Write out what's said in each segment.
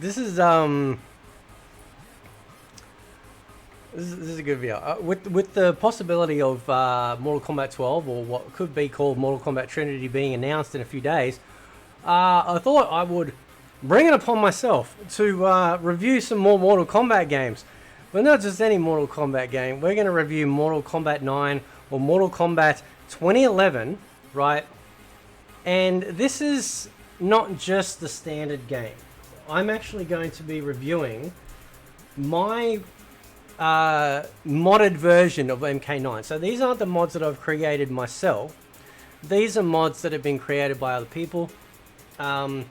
this is a good video. With the possibility of Mortal Kombat 12, or what could be called Mortal Kombat Trinity, being announced in a few days, I thought I would bring it upon myself to review some more Mortal Kombat games. But not just any Mortal Kombat game. We're going to review Mortal Kombat 9 or Mortal Kombat 2011, right? And this is not just the standard game. I'm actually going to be reviewing my modded version of MK9. So these aren't the mods that I've created myself. These are mods that have been created by other people. And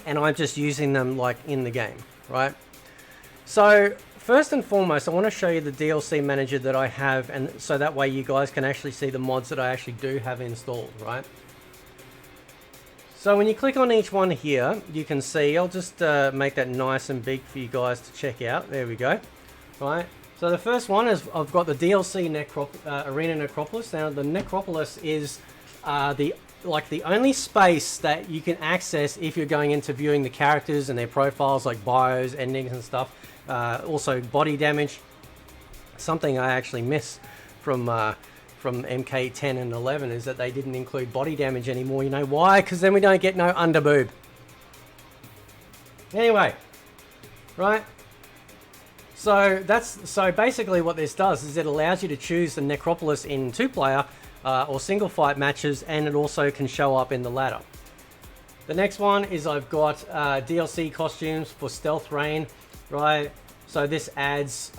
I'm just using them like in the game, right? So first and foremost, I want to show you the DLC manager that I have, and so that way you guys can actually see the mods that I actually do have installed, right? So when you click on each one here, you can see, I'll just make that nice and big for you guys to check out. There we go. Right. So the first one is I've got the DLC Arena Necropolis. Now the Necropolis is the only space that you can access if you're going into viewing the characters and their profiles, like bios, endings and stuff. Also body damage. Something I actually miss from MK10 and 11 is that they didn't include body damage anymore. You know why? Because then we don't get no underboob. Anyway, right. So basically what this does is it allows you to choose the Necropolis in 2-player or single fight matches, and it also can show up in the ladder. The next one is I've got DLC costumes for Stealth Rain, right? So this adds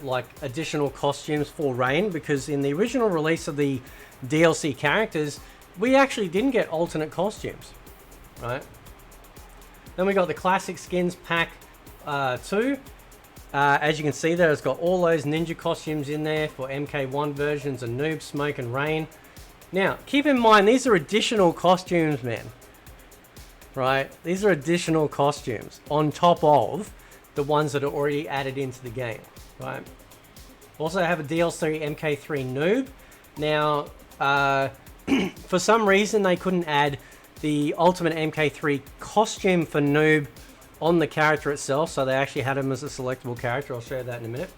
like additional costumes for Rain, because in the original release of the DLC characters, we actually didn't get alternate costumes, right? Then we got the Classic Skins Pack 2. As you can see there, it's got all those ninja costumes in there for MK1 versions of Noob, Smoke, and Rain. Now, keep in mind, these are additional costumes, man. Right? These are additional costumes on top of the ones that are already added into the game. Right? Also have a DLC Mk3 Noob. Now, for some reason, they couldn't add the Ultimate Mk3 costume for Noob on the character itself, so they actually had him as a selectable character. I'll show you that in a minute.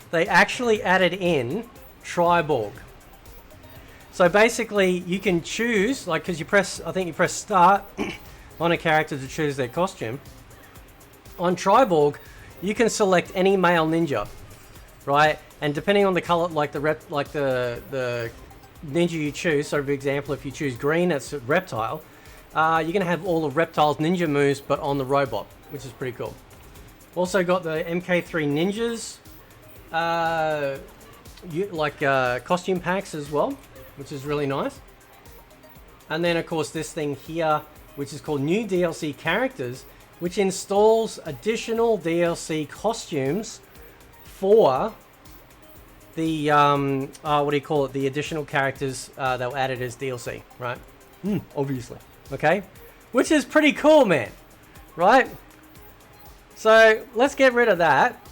They actually added in Triborg. So basically you can choose, like, because I think you press start on a character to choose their costume. On Triborg, you can select any male ninja, right? And depending on the color, like the ninja you choose, so for example, if you choose green, that's Reptile. You're going to have all of Reptile's ninja moves, but on the robot, which is pretty cool. Also got the Mk3 ninjas, costume packs as well, which is really nice. And then, of course, this thing here, which is called New DLC Characters, which installs additional DLC costumes for the, the additional characters that were added as DLC, right? Obviously. Okay, which is pretty cool, man, right? So let's get rid of that,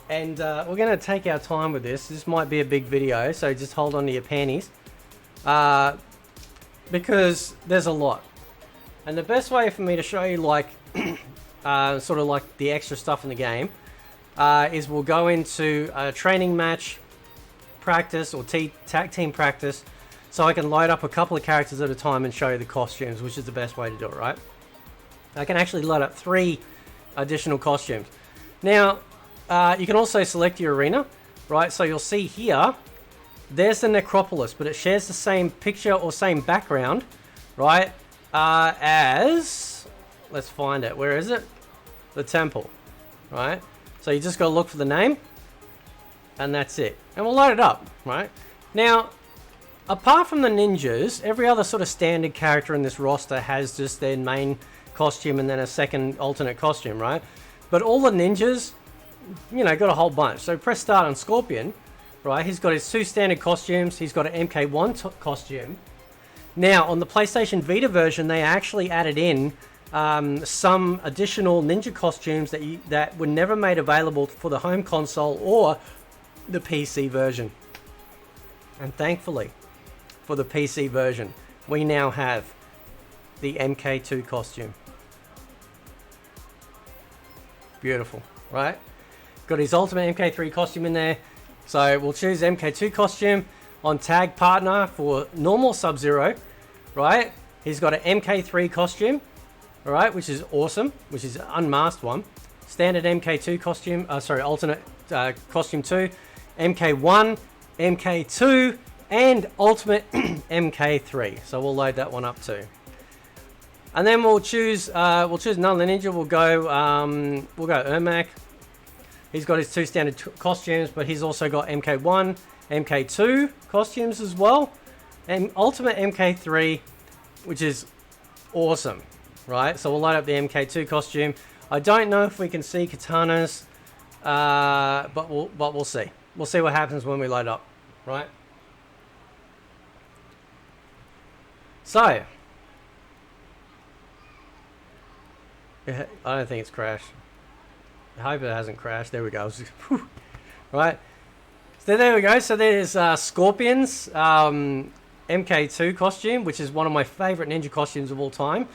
and we're going to take our time with this. This might be a big video, so just hold on to your panties, because there's a lot. And the best way for me to show you, like, sort of like the extra stuff in the game, is we'll go into a training match practice or tag team practice, so I can load up a couple of characters at a time and show you the costumes, which is the best way to do it, right? I can actually load up 3 additional costumes. Now, you can also select your arena, right? So you'll see here, there's the Necropolis, but it shares the same picture or same background, right? As, let's find it. Where is it? The temple, right? So you just got to look for the name, and that's it. And we'll load it up, right? Now, apart from the ninjas, every other sort of standard character in this roster has just their main costume and then a second alternate costume, right? But all the ninjas, you know, got a whole bunch. So press start on Scorpion, right? He's got his 2 standard costumes. He's got an MK1 costume. Now, on the PlayStation Vita version, they actually added in some additional ninja costumes that were never made available for the home console or the PC version. And thankfully, for the PC version, we now have the MK2 costume. Beautiful, right? Got his ultimate Mk3 costume in there. So we'll choose Mk2 costume on tag partner for normal Sub-Zero, right? He's got an Mk3 costume, all right, which is awesome, which is an unmasked one. Standard Mk2 costume, alternate costume 2, Mk1, Mk2, and ultimate Mk3. So we'll load that one up too. And then we'll choose another ninja. We'll go Ermac. He's got his 2 standard costumes, but he's also got Mk1, Mk2 costumes as well, and ultimate Mk3, which is awesome, right? So we'll load up the Mk2 costume. I don't know if we can see katanas, but we'll see. We'll see what happens when we load up, right? So, I don't think it's crashed. I hope it hasn't crashed. There we go. Right. So there we go. So there's Scorpion's Mk2 costume, which is one of my favorite ninja costumes of all time.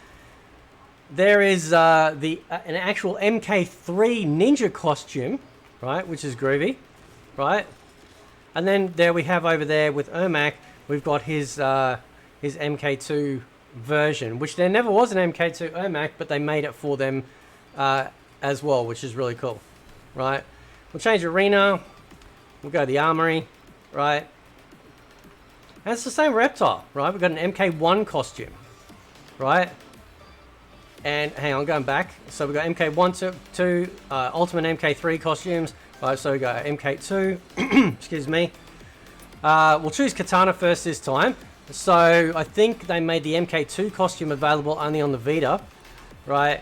There is an actual Mk3 ninja costume, right, which is groovy, right? And then there we have over there with Ermac, we've got his Mk2 version, which there never was an Mk2 Ermac, but they made it for them as well, which is really cool, right? We'll change arena. We'll go to the armory, right? And it's the same Reptile, right? We've got an Mk1 costume, right? And hang on, going back. So we've got Mk1, 2, ultimate Mk3 costumes, right? So we got Mk2, excuse me. We'll choose Katana first this time. So I think they made the Mk2 costume available only on the Vita, right?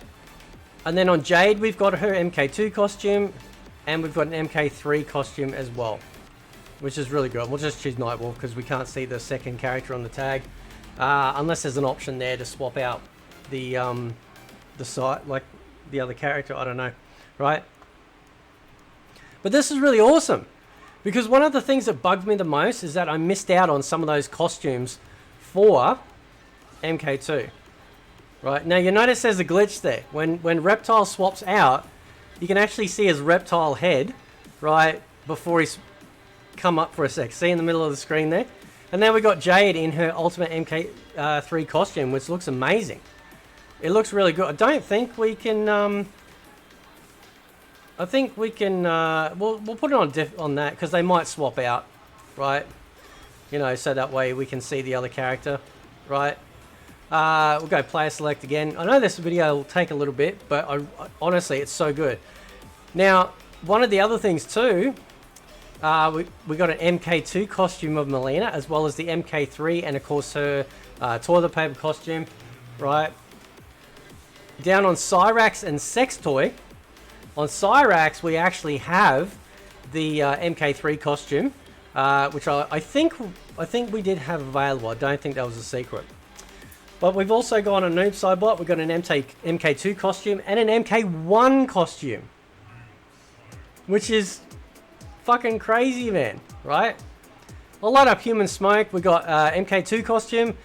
And then on Jade, we've got her Mk2 costume, and we've got an Mk3 costume as well, which is really good. We'll just choose Nightwolf because we can't see the second character on the tag, unless there's an option there to swap out the site, like the other character. I don't know, right? But this is really awesome because one of the things that bugged me the most is that I missed out on some of those costumes for Mk2. Right, now you notice there's a glitch there. When Reptile swaps out, you can actually see his Reptile head, right, before he's come up for a sec. See in the middle of the screen there? And then we got Jade in her ultimate Mk3 costume, which looks amazing. It looks really good. I don't think we can, I think we can, we'll put it on that, because they might swap out, right? You know, so that way we can see the other character, right? We'll go player select again. I know this video will take a little bit, but honestly, it's so good. Now, one of the other things too, we got an Mk2 costume of Melina, as well as the Mk3, and of course her toilet paper costume, right? Down on Cyrax and Sex Toy, on Cyrax we actually have the Mk3 costume, which I think we did have available. I don't think that was a secret. But we've also got a Noob Sidebot. We've got an Mk2 costume and an Mk1 costume, which is fucking crazy, man, right? We'll light up Human Smoke. We've got Mk2 costume,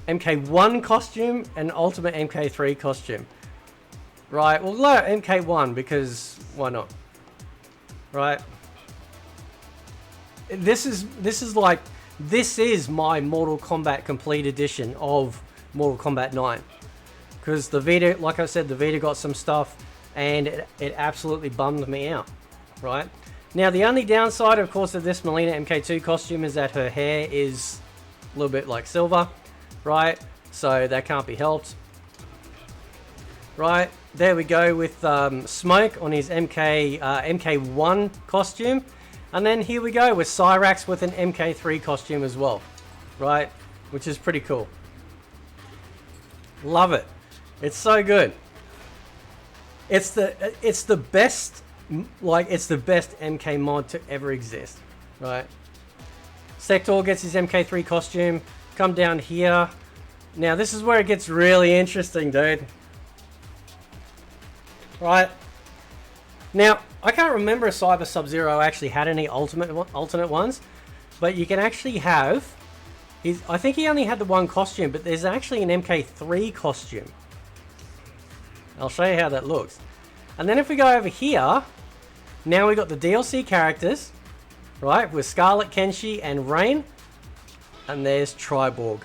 Mk1 costume, and ultimate Mk3 costume. Right, we'll light up Mk1 because why not? Right? This is my Mortal Kombat Complete Edition of Mortal Kombat 9, because the Vita, like I said, the Vita got some stuff and it absolutely bummed me out, right? Now the only downside, of course, of this Melina Mk2 costume is that her hair is a little bit like silver, right? So that can't be helped, right? There we go with Smoke on his Mk1 costume, and then here we go with Cyrax with an Mk3 costume as well, right? Which is pretty cool. Love it. It's so good. It's the best, like, it's the best MK mod to ever exist, right? Sector gets his Mk3 costume. Come down here. Now this is where it gets really interesting, dude. Right? Now, I can't remember if Cyber Sub-Zero actually had any alternate ones, but you can actually have, I think he only had the one costume, but there's actually an Mk3 costume. I'll show you how that looks. And then if we go over here, now we got the DLC characters, right? With Scarlet, Kenshi, and Rain. And there's Triborg.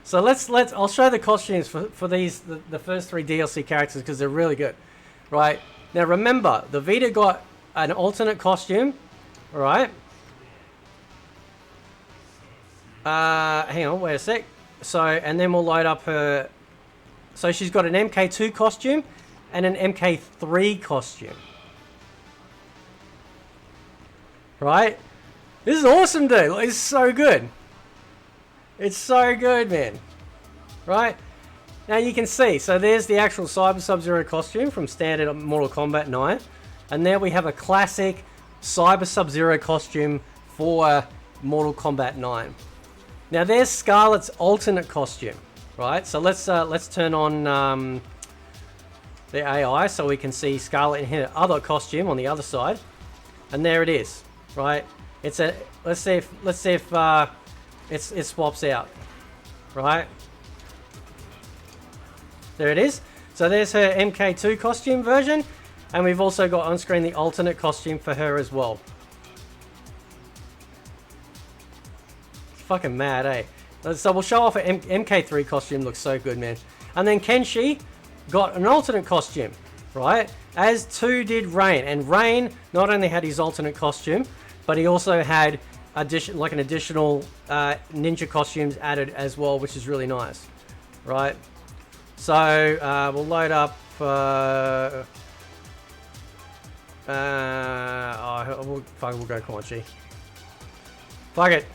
So I'll show the costumes for these, the first 3 DLC characters, because they're really good, right? Now remember, the Vita got an alternate costume, right? Hang on, wait a sec. So, and then we'll load up her. So she's got an Mk2 costume and an Mk3 costume. Right? This is awesome, dude. It's so good. It's so good, man. Right? Now you can see. So there's the actual Cyber Sub-Zero costume from standard Mortal Kombat 9. And there we have a classic Cyber Sub-Zero costume for Mortal Kombat 9. Now there's Scarlet's alternate costume. Right? So let's turn on the AI so we can see Scarlet in her other costume on the other side. And there it is. Right? It's a let's see if it swaps out. Right? There it is. So there's her Mk2 costume version, and we've also got on screen the alternate costume for her as well. It's fucking mad, eh? So we'll show off an Mk3 costume. Looks so good, man. And then Kenshi got an alternate costume, right? As too did Rain. And Rain not only had his alternate costume, but he also had an additional ninja costumes added as well, which is really nice, right? So we'll load up. We'll go Kenshi. Fuck it,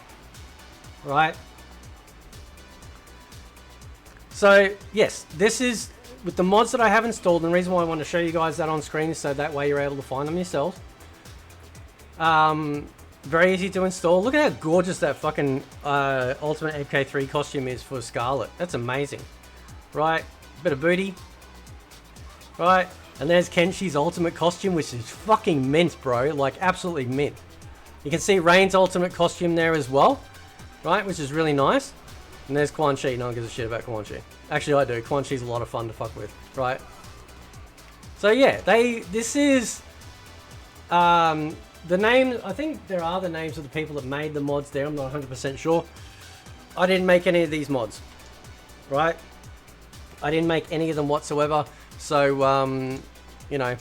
right? So yes, this is with the mods that I have installed, and the reason why I want to show you guys that on screen is so that way you're able to find them yourself. Very easy to install. Look at how gorgeous that fucking Ultimate Mk3 costume is for Scarlet. That's amazing. Right? Bit of booty. Right? And there's Kenshi's ultimate costume, which is fucking mint, bro. Like, absolutely mint. You can see Rain's ultimate costume there as well. Right? Which is really nice. And there's Quan Chi. No one gives a shit about Quan Chi. Actually, I do. Quan Chi's a lot of fun to fuck with. Right? So, yeah. This is... the name, I think there are the names of the people that made the mods there. I'm not 100% sure. I didn't make any of these mods. Right? I didn't make any of them whatsoever. So, you know,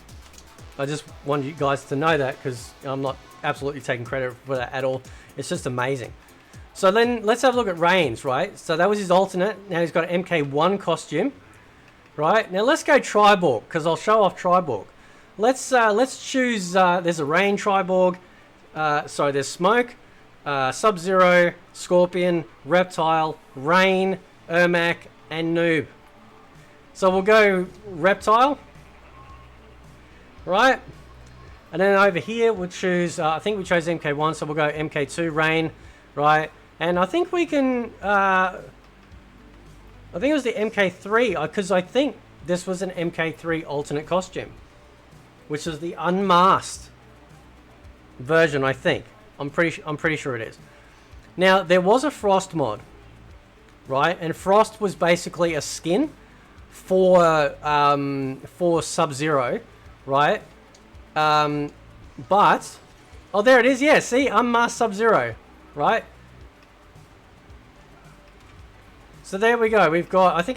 I just wanted you guys to know that, because I'm not absolutely taking credit for that at all. It's just amazing. So then let's have a look at Rain's, right? So that was his alternate. Now he's got an MK1 costume. Right? Now let's go Triborg, because I'll show off Triborg. Let's choose, there's a Rain Triborg, sorry, there's Smoke, Sub-Zero, Scorpion, Reptile, Rain, Ermac, and Noob. So we'll go Reptile, right? And then over here we'll choose, I think we chose MK1, so we'll go MK2, Rain, right? And I think we can, I think it was the MK3, because I think this was an MK3 alternate costume, which is the unmasked version, I think. I'm pretty sure it is. Now, there was a Frost mod, right? And Frost was basically a skin for Sub-Zero, right? But, oh, there it is. Yeah, see, unmasked Sub-Zero, right? So there we go. We've got,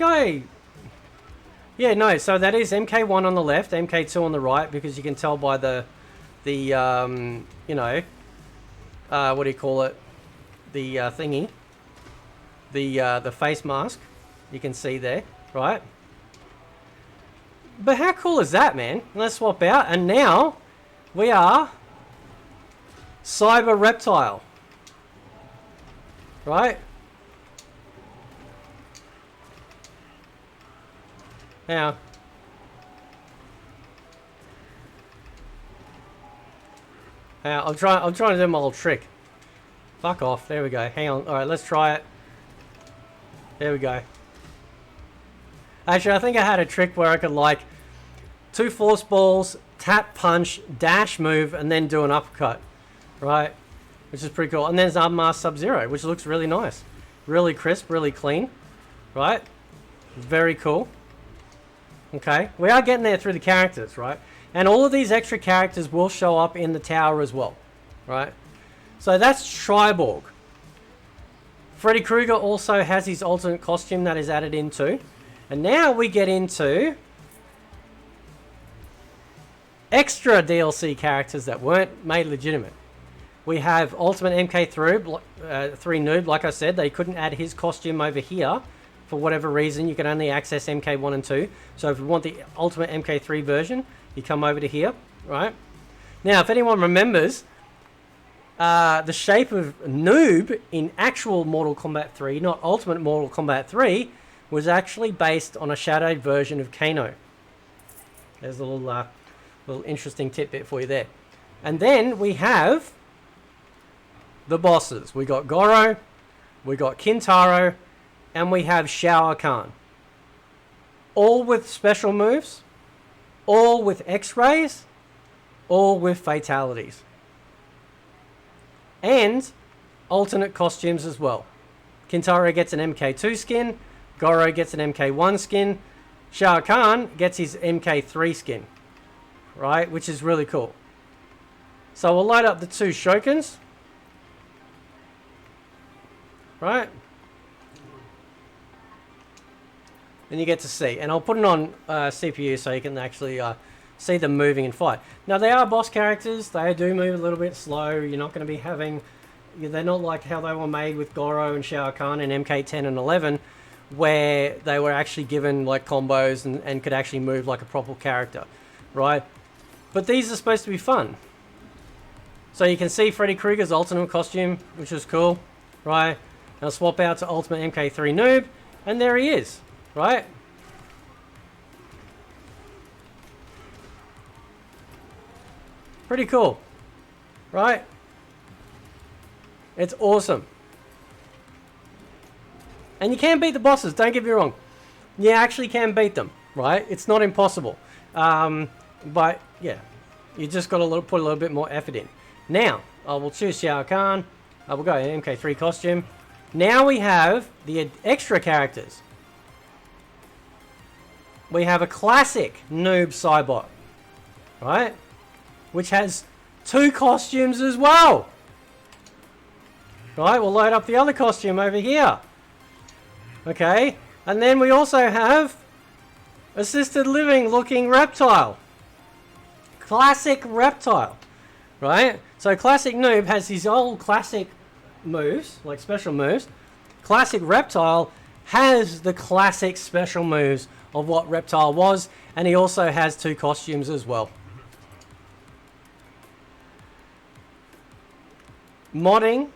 yeah, no, so that is MK1 on the left, MK2 on the right, because you can tell by the you know, what do you call it? The thingy. The face mask. You can see there, right? But how cool is that, man? Let's swap out, and now we are Cyber Reptile. Right? Now, I'm trying to do my little trick. Fuck off. There we go. Hang on. All right, let's try it. There we go. Actually, I think I had a trick where I could, like, 2 force balls, tap, punch, dash, move, and then do an uppercut. Right? Which is pretty cool. And there's Unmasked Sub-Zero, which looks really nice. Really crisp, really clean. Right? Very cool. Okay, we are getting there through the characters, right? And all of these extra characters will show up in the tower as well, right? So that's Triborg. Freddy Krueger also has his alternate costume that is added in too. And now we get into extra DLC characters that weren't made legitimate. We have Ultimate Mk3 Noob. Like I said, they couldn't add his costume over here. For whatever reason, you can only access MK1 and 2. So if you want the Ultimate Mk3 version, you come over to here, right? Now, if anyone remembers, the shape of Noob in actual Mortal Kombat 3, not Ultimate Mortal Kombat 3, was actually based on a shadowed version of Kano. There's a little interesting tidbit for you there. And then we have the bosses. We got Goro, we got Kintaro, and we have Shao Kahn. All with special moves, all with X-rays, all with fatalities. And alternate costumes as well. Kintaro gets an MK2 skin, Goro gets an MK1 skin, Shao Kahn gets his MK3 skin. Right, which is really cool. So we'll load up the two Shokans. Right. And you get to see. And I'll put it on CPU so you can actually see them moving and fight. Now, they are boss characters. They do move a little bit slow. You're not going to be having... They're not like how they were made with Goro and Shao Kahn in MK10 and 11, where they were actually given like combos and could actually move like a proper character. Right? But these are supposed to be fun. So you can see Freddy Krueger's alternate costume, which is cool. Right? I'll swap out to Ultimate Mk3 Noob. And there he is. Right? Pretty cool. Right? It's awesome. And you can beat the bosses, don't get me wrong. You actually can beat them, right? It's not impossible. But, yeah. You just got to put a little bit more effort in. Now, I will choose Shao Kahn. I will go MK3 costume. Now we have the extra characters. We have a classic Noob Cybot, right? Which has two costumes as well. Right, we'll load up the other costume over here. Okay, and then we also have assisted living looking Reptile. Classic Reptile, right? So classic Noob has his old classic moves, like special moves. Classic Reptile has the classic special moves of what Reptile was, and he also has two costumes as well. Modding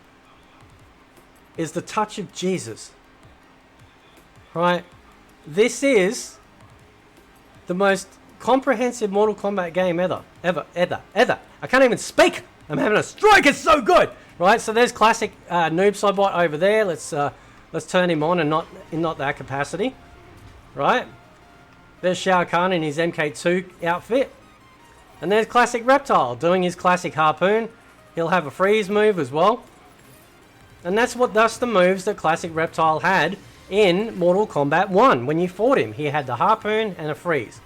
is the touch of Jesus, right? This is the most comprehensive Mortal Kombat game ever. I can't even speak. I'm having a stroke. It's so good, right? So there's classic Noob Cybot over there. Let's turn him on and not in that capacity, right? There's Shao Kahn in his MK2 outfit, and there's classic Reptile doing his classic harpoon. He'll have a freeze move as well. And that's the moves that classic Reptile had in Mortal Kombat 1. When you fought him, he had the harpoon and a freeze.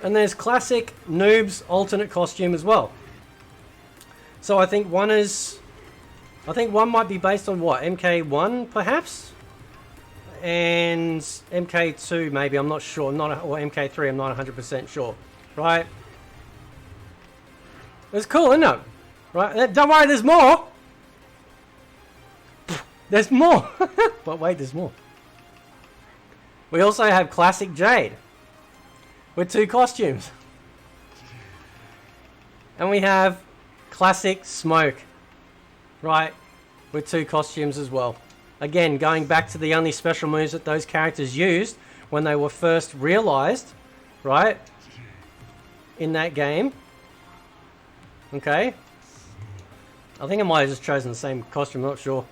And there's classic Noob's alternate costume as well. So I think one might be based on what? MK1 perhaps? And MK2 maybe, I'm not sure. Or MK3, I'm not 100% sure. Right? It's cool, isn't it? Right? Don't worry, there's more! There's more! But wait, there's more. We also have classic Jade. With two costumes. And we have classic Smoke. Right? With two costumes as well. Again, going back to the only special moves that those characters used when they were first realized. Right? In that game. Okay. I think I might have just chosen the same costume, I'm not sure.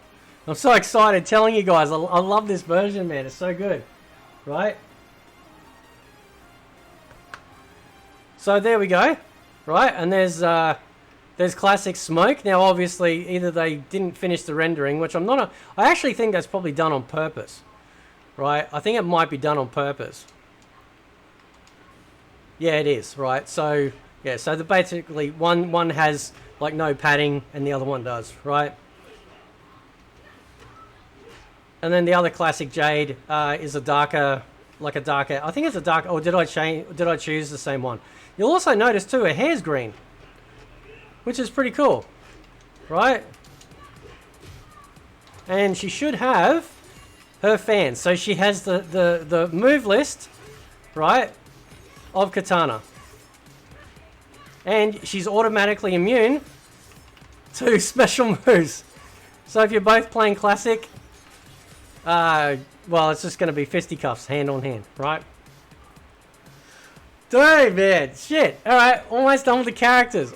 I'm so excited telling you guys. I love this version, man. It's so good. Right? So there we go. Right? And there's classic Smoke. Now, obviously, either they didn't finish the rendering, which I actually think that's probably done on purpose. Right? I think it might be done on purpose. Yeah, it is, right? So, yeah, so basically one has like no padding and the other one does, right? And then the other classic Jade is a darker, I think it's a dark, or did I choose the same one? You'll also notice too, her hair's green, which is pretty cool, right? And she should have her fans. So she has the move list, right, of Katana. And she's automatically immune to special moves. So if you're both playing classic, well, it's just going to be fisticuffs, hand on hand, right? Dude, man, shit. All right, almost done with the characters.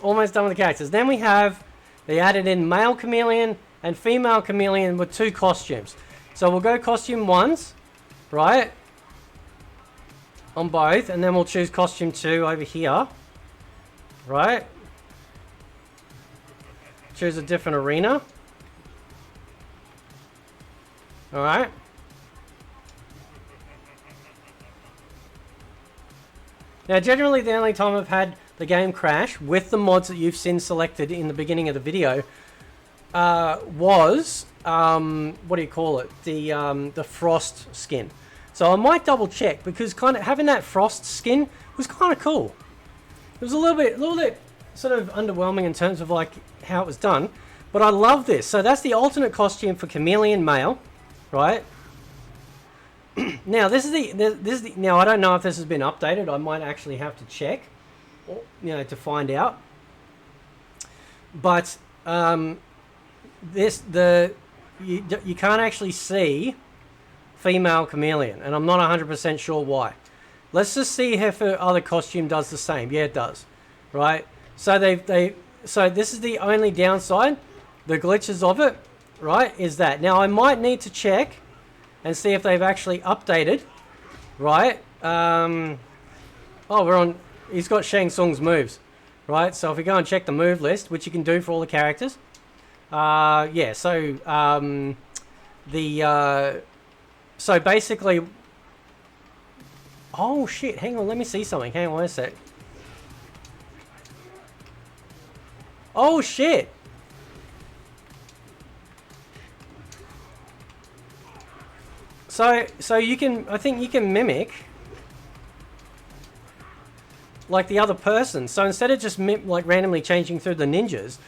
Then we have, they added in male Chameleon and female Chameleon with 2 costumes. So we'll go costume 1s, right? On both, and then we'll choose costume 2 over here, right? Choose a different arena. All right. Now, generally, the only time I've had the game crash with the mods that you've seen selected in the beginning of the video was, what do you call it? The frost skin. So I might double check because kind of having that frost skin was kind of cool. It was a little bit sort of underwhelming in terms of like how it was done, but I love this. So that's the alternate costume for Chameleon male, right? Now this is the now I don't know if this has been updated. I might actually have to check, to find out. But you can't actually see female Chameleon, and I'm not 100% sure why. Let's just see if her other costume does the same. Yeah, it does, right? So so this is the only downside, the glitches of it, right? Is that now I might need to check and see if they've actually updated, right? Oh, he's got Shang Tsung's moves, right? So if we go and check the move list, which you can do for all the characters, yeah. So basically, oh shit! Hang on, let me see something. Hang on a sec. Oh shit! So you can, I think you can mimic like the other person. So instead of just like randomly changing through the ninjas,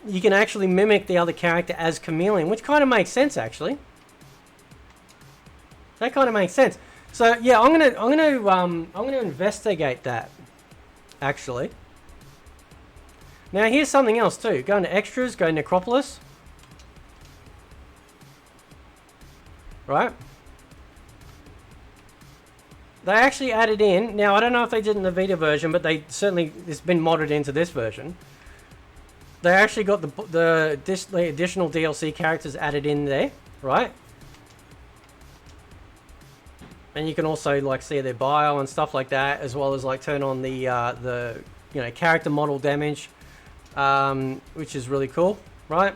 you can actually mimic the other character as Chameleon, which kind of makes sense actually. That kind of makes sense. So yeah, I'm gonna investigate that actually. Now here's something else too. Go into extras, go Necropolis. Right? They actually added in, now I don't know if they did in the Vita version, but they certainly, it's been modded into this version. They actually got the additional DLC characters added in there, right? And you can also like see their bio and stuff like that, as well as like turn on the character model damage, which is really cool, right?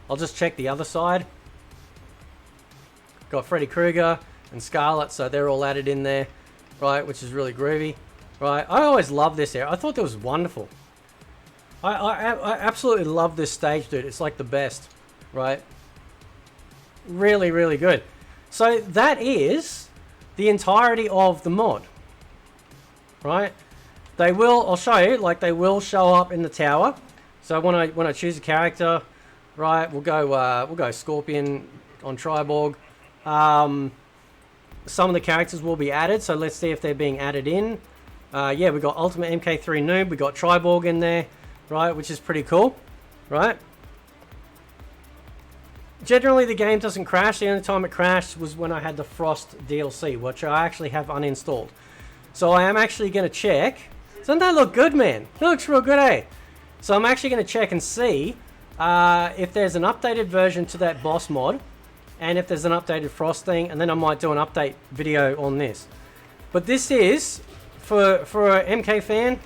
I'll just check the other side. Got Freddy Krueger and Scarlet, so they're all added in there, right? Which is really groovy, right? I always love this area. I thought that was wonderful. I absolutely love this stage, dude. It's like the best, right? Really, really good. So that is the entirety of the mod, right? They will, I'll show you, like they will show up in the tower. So when I choose a character, right, we'll go Scorpion on Triborg. Some of the characters will be added, so let's see if they're being added in. Yeah, we got Ultimate Mk3 Noob, we got Triborg in there, right, which is pretty cool, right? Generally, the game doesn't crash. The only time it crashed was when I had the Frost DLC, which I actually have uninstalled. So I am actually going to check. Doesn't that look good, man? It looks real good, eh? So I'm actually going to check and see if there's an updated version to that boss mod, and if there's an updated Frost thing, and then I might do an update video on this. But this is, for an MK fan,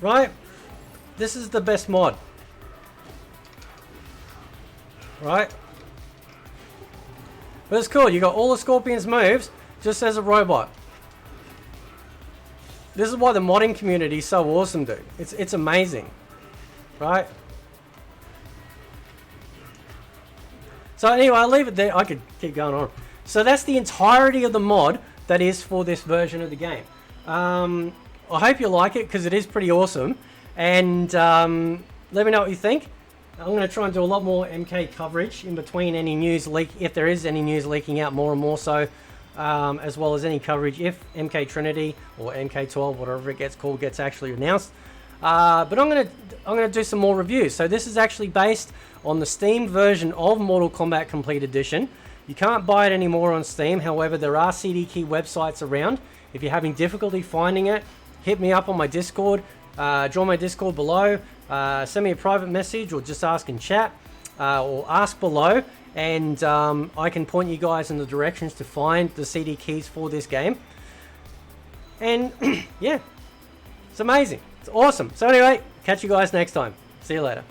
right? This is the best mod. Right? But it's cool, you got all the Scorpion's moves just as a robot. This is why the modding community is so awesome, dude. It's amazing, right? So anyway, I'll leave it there. I could keep going on. So that's the entirety of the mod that is for this version of the game. I hope you like it because it is pretty awesome. And let me know what you think. I'm going to try and do a lot more MK coverage in between any news leak, if there is any news leaking out more and more so, as well as any coverage if MK Trinity or MK12, whatever it gets called, gets actually announced. But I'm gonna do some more reviews. So this is actually based on the Steam version of Mortal Kombat Complete Edition. You can't buy it anymore on Steam. However, there are CD key websites around. If you're having difficulty finding it, hit me up on my Discord. Join my Discord below. Send me a private message or just ask in chat or ask below, and I can point you guys in the directions to find the CD keys for this game. And yeah, it's amazing. It's awesome. So anyway, catch you guys next time. See you later.